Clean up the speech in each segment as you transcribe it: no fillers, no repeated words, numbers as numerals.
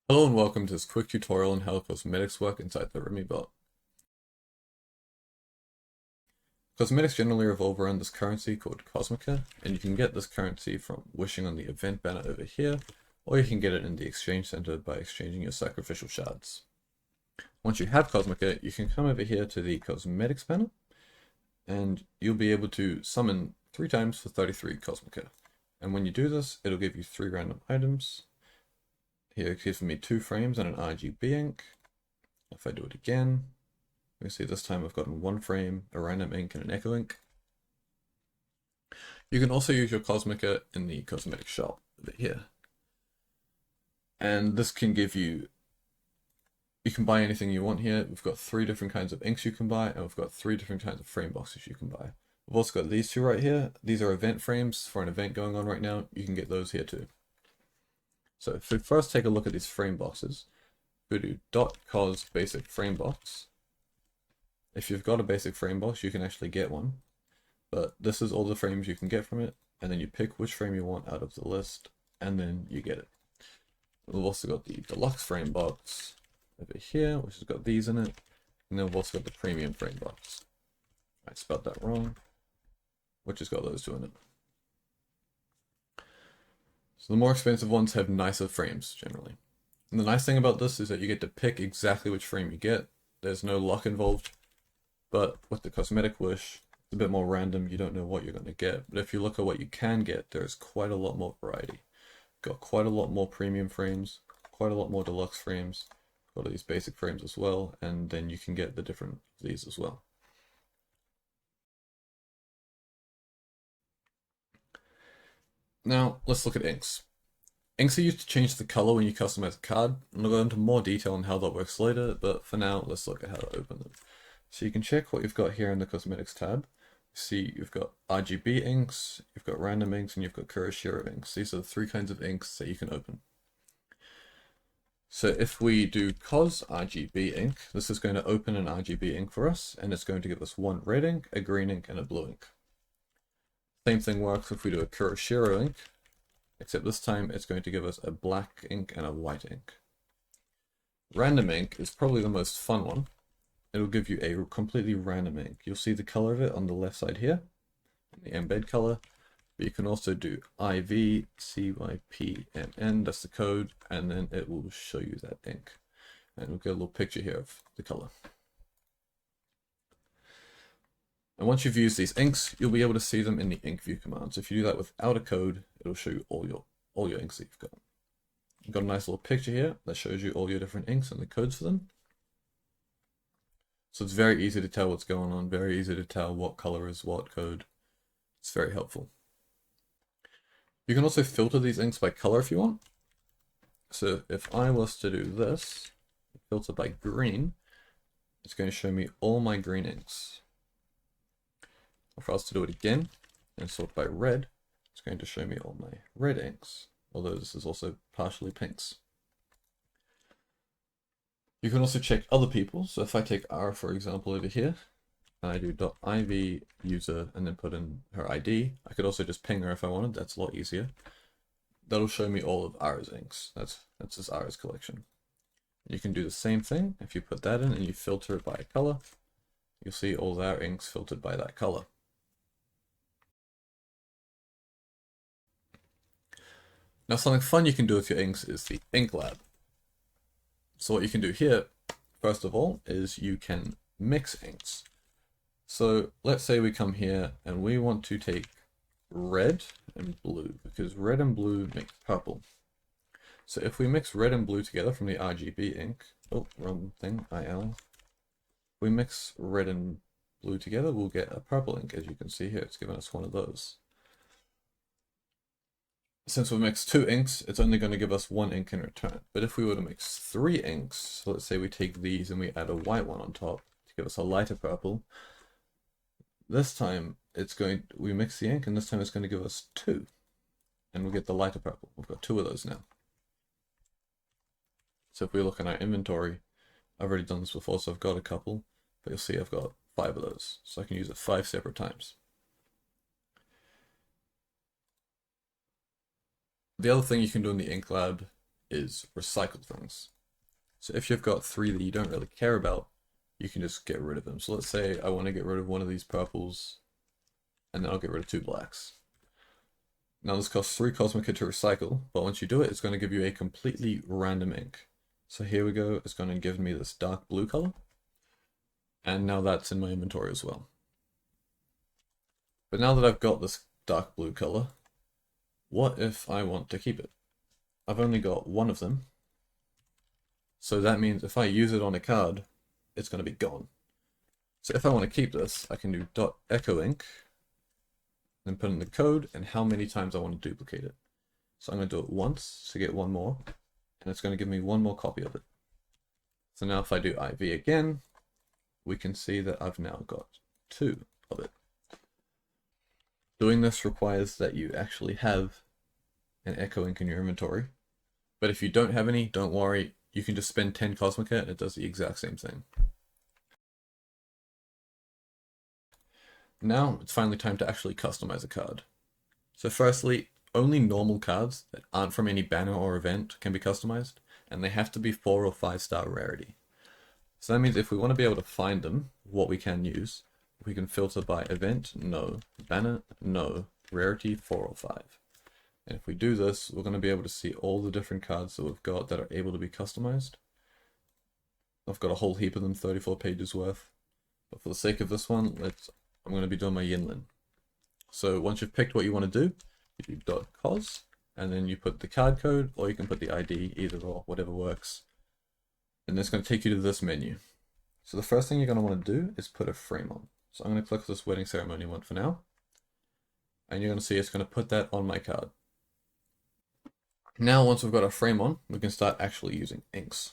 Hello and welcome to this quick tutorial on how cosmetics work inside the Rimi bot. Cosmetics generally revolve around this currency called Cosmica, and you can get this currency from wishing on the event banner over here, or you can get it in the exchange center by exchanging your sacrificial shards. Once you have Cosmica, you can come over here to the Cosmetics banner, and you'll be able to summon 3 times for 33 Cosmica. And when you do this, it'll give you 3 random items. Here it gives me 2 frames and an RGB ink. If I do it again, you can see this time I've gotten 1 frame, a random ink, and an echo ink. You can also use your Cosmica in the cosmetic shop over here. And this can give you can buy anything you want here. We've got 3 different kinds of inks you can buy, and we've got 3 different kinds of frame boxes you can buy. We've also got these 2 right here. These are event frames for an event going on right now. You can get those here too. So if we first take a look at these frame boxes, we do .cos basic frame box. If you've got a basic frame box, you can actually get one. But this is all the frames you can get from it, and then you pick which frame you want out of the list, and then you get it. We've also got the deluxe frame box over here, which has got these in it, and then we've also got the premium frame box. I spelled that wrong, which has got those 2 in it. So the more expensive ones have nicer frames, generally. And the nice thing about this is that you get to pick exactly which frame you get. There's no luck involved. But with the cosmetic wish, it's a bit more random. You don't know what you're going to get. But if you look at what you can get, there's quite a lot more variety. Got quite a lot more premium frames, quite a lot more deluxe frames, got all these basic frames as well, and then you can get the different these as well. Now, let's look at inks. Inks are used to change the color when you customize a card, and I'll go into more detail on how that works later, but for now, let's look at how to open them. So you can check what you've got here in the Cosmetics tab. See, you've got RGB inks, you've got random inks, and you've got Kuroshiro inks. These are the 3 kinds of inks that you can open. So if we do Cos RGB ink, this is going to open an RGB ink for us, and it's going to give us 1 red ink, a green ink, and a blue ink. Same thing works if we do a Kuroshiro ink, except this time it's going to give us a black ink and a white ink. Random ink is probably the most fun one. It'll give you a completely random ink. You'll see the color of it on the left side here, the embed color. But you can also do IVCYPMN, that's the code, and then it will show you that ink. And we'll get a little picture here of the color. And once you've used these inks, you'll be able to see them in the ink view command. So if you do that without a code, it'll show you all your inks that you've got. You've got a nice little picture here that shows you all your different inks and the codes for them. So it's very easy to tell what's going on, very easy to tell what color is what code. It's very helpful. You can also filter these inks by color if you want. So if I was to do this, filter by green, it's going to show me all my green inks. If I was to do it again and sort by red, it's going to show me all my red inks, although this is also partially pinks. You can also check other people. So if I take R, for example, over here, and I do .iv user and then put in her ID, I could also just ping her if I wanted. That's a lot easier. That'll show me all of R's inks. That's just R's collection. You can do the same thing. If you put that in and you filter it by a color, you'll see all our inks filtered by that color. Now something fun you can do with your inks is the InkLab. So what you can do here, first of all, is you can mix inks. So let's say we come here and we want to take red and blue, because red and blue make purple. So if we mix red and blue together from the RGB ink, oh, wrong thing, IL. If we mix red and blue together, we'll get a purple ink, as you can see here. It's given us one of those. Since we mixed 2 inks, it's only going to give us 1 ink in return. But if we were to mix 3 inks, so let's say we take these and we add a white one on top to give us a lighter purple, this time we mix the ink and this time it's going to give us 2. And we'll get the lighter purple. We've got 2 of those now. So if we look in our inventory, I've already done this before, so I've got a couple, but you'll see I've got 5 of those. So I can use it 5 separate times. The other thing you can do in the InkLab is recycle things. So if you've got 3 that you don't really care about, you can just get rid of them. So let's say I want to get rid of one of these purples, and then I'll get rid of 2 blacks. Now this costs 3 Cosmica to recycle, but once you do it, it's going to give you a completely random ink. So here we go, it's going to give me this dark blue color, and now that's in my inventory as well. But now that I've got this dark blue color, what if I want to keep it? I've only got 1 of them, so that means if I use it on a card, it's going to be gone. So if I want to keep this, I can do .echo ink, then put in the code and how many times I want to duplicate it. So I'm going to do it once to get 1 more, and it's going to give me 1 more copy of it. So now if I do IV again, we can see that I've now got 2 of it. Doing this requires that you actually have an Echo ink in your inventory, but if you don't have any, don't worry, you can just spend 10 Cosmica and it does the exact same thing. Now it's finally time to actually customize a card. So firstly, only normal cards that aren't from any banner or event can be customized, and they have to be 4 or 5 star rarity. So that means if we want to be able to find them, what we can use, we can filter by event, no, banner, no, rarity 4 or 5. And if we do this, we're going to be able to see all the different cards that we've got that are able to be customized. I've got a whole heap of them, 34 pages worth. But for the sake of this one, I'm going to be doing my Yinlin. So once you've picked what you want to do, you do .cos, and then you put the card code, or you can put the ID, either or, whatever works. And it's going to take you to this menu. So the first thing you're going to want to do is put a frame on. So I'm going to click this wedding ceremony one for now. And you're going to see it's going to put that on my card. Now once we've got our frame on, we can start actually using inks.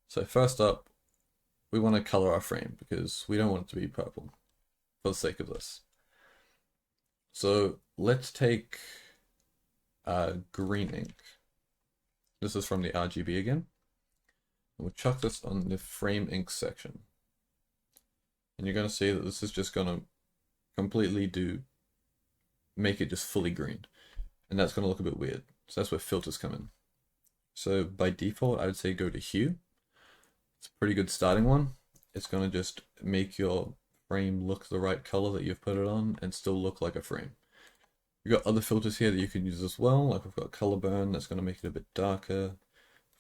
So first up, we want to color our frame because we don't want it to be purple for the sake of this. So let's take green ink. This is from the RGB again. And we'll chuck this on the frame ink section. And you're going to see that this is just going to completely make it just fully green. And that's going to look a bit weird. So that's where filters come in. So by default, I would say go to hue. It's a pretty good starting one. It's going to just make your frame look the right color that you've put it on and still look like a frame. You've got other filters here that you can use as well. Like we've got color burn, that's going to make it a bit darker.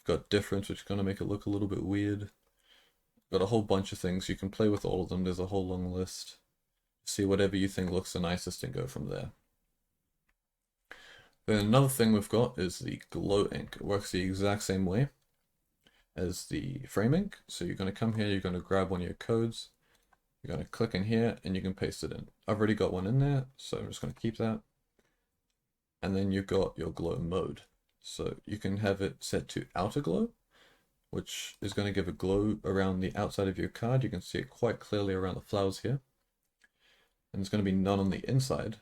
We've got difference, which is going to make it look a little bit weird. We've got a whole bunch of things. You can play with all of them. There's a whole long list. See whatever you think looks the nicest and go from there. Then another thing we've got is the glow ink. It works the exact same way as the frame ink. So you're going to come here, you're going to grab one of your codes, you're going to click in here and you can paste it in. I've already got one in there, so I'm just going to keep that. And then you've got your glow mode. So you can have it set to outer glow, which is going to give a glow around the outside of your card. You can see it quite clearly around the flowers here. And there's going to be none on the inside.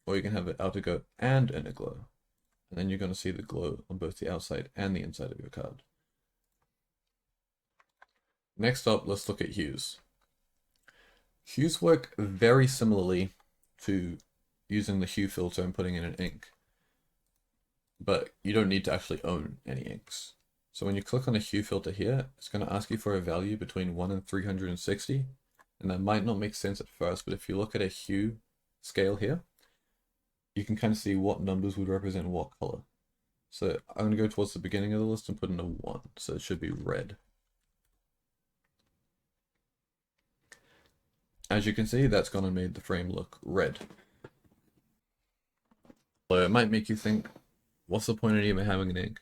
Or you can have it outer glow and inner glow. And then you're going to see the glow on both the outside and the inside of your card. Next up, let's look at hues. Hues work very similarly to using the hue filter and putting in an ink. But you don't need to actually own any inks. So when you click on a hue filter here, it's going to ask you for a value between 1 and 360. And that might not make sense at first, but if you look at a hue scale here, you can kind of see what numbers would represent what color. So I'm going to go towards the beginning of the list and put in a 1, so it should be red. As you can see, that's gone and made the frame look red. So it might make you think, what's the point of even having an ink?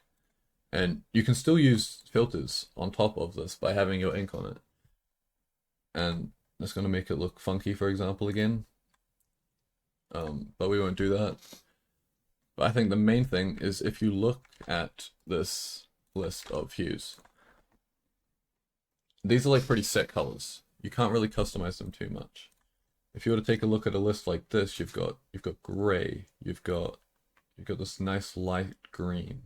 And you can still use filters on top of this by having your ink on it. And that's going to make it look funky, for example, again. But we won't do that. But I think the main thing is if you look at this list of hues, these are like pretty set colors. You can't really customize them too much. If you were to take a look at a list like this, you've got gray, you've got this nice light green.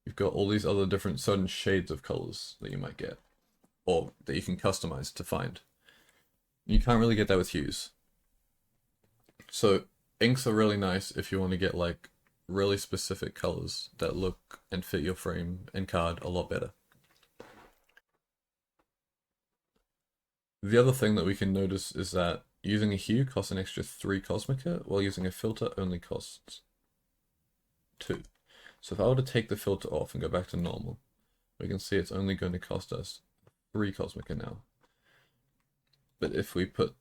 You've got all these other different certain shades of colors that you might get, or that you can customize to find. You can't really get that with hues. So inks are really nice if you want to get like really specific colors that look and fit your frame and card a lot better. The other thing that we can notice is that using a hue costs an extra 3 Cosmica, while using a filter only costs 2. So if I were to take the filter off and go back to normal, we can see it's only going to cost us 3 Cosmica now. But if we put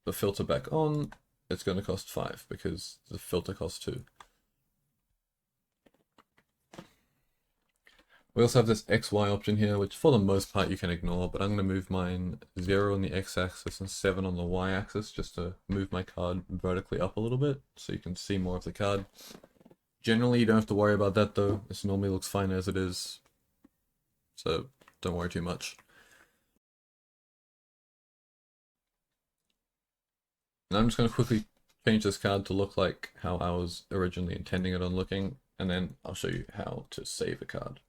the filter back on, it's going to cost 5 because the filter costs 2. We also have this XY option here, which for the most part you can ignore, but I'm going to move mine 0 on the X-axis and 7 on the Y-axis just to move my card vertically up a little bit so you can see more of the card. Generally, you don't have to worry about that though. This normally looks fine as it is, so don't worry too much. And I'm just going to quickly change this card to look like how I was originally intending it on looking, and then I'll show you how to save a card.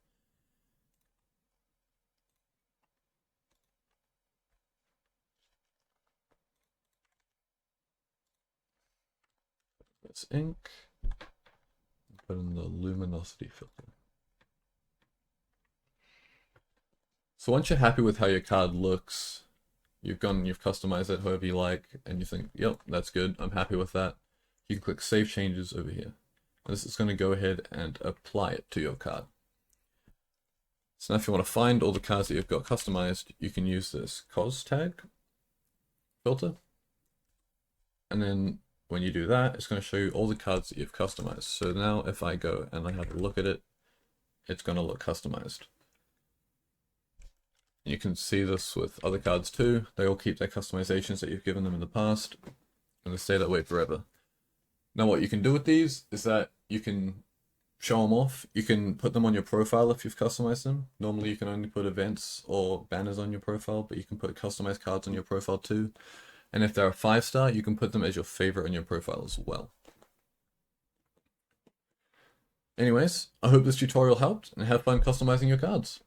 Let's ink, put in the luminosity filter. So once you're happy with how your card looks, you've customized it however you like, and you think, yep, that's good, I'm happy with that. You can click Save Changes over here. And this is going to go ahead and apply it to your card. So now if you want to find all the cards that you've got customized, you can use this Cos tag filter. And then when you do that, it's going to show you all the cards that you've customized. So now if I go and I have a look at it, it's going to look customized. You can see this with other cards too. They all keep their customizations that you've given them in the past, and they stay that way forever. Now what you can do with these is that you can show them off. You can put them on your profile if you've customized them. Normally you can only put events or banners on your profile, but you can put customized cards on your profile too. And if they're a 5-star, you can put them as your favorite on your profile as well. Anyways, I hope this tutorial helped, and have fun customizing your cards.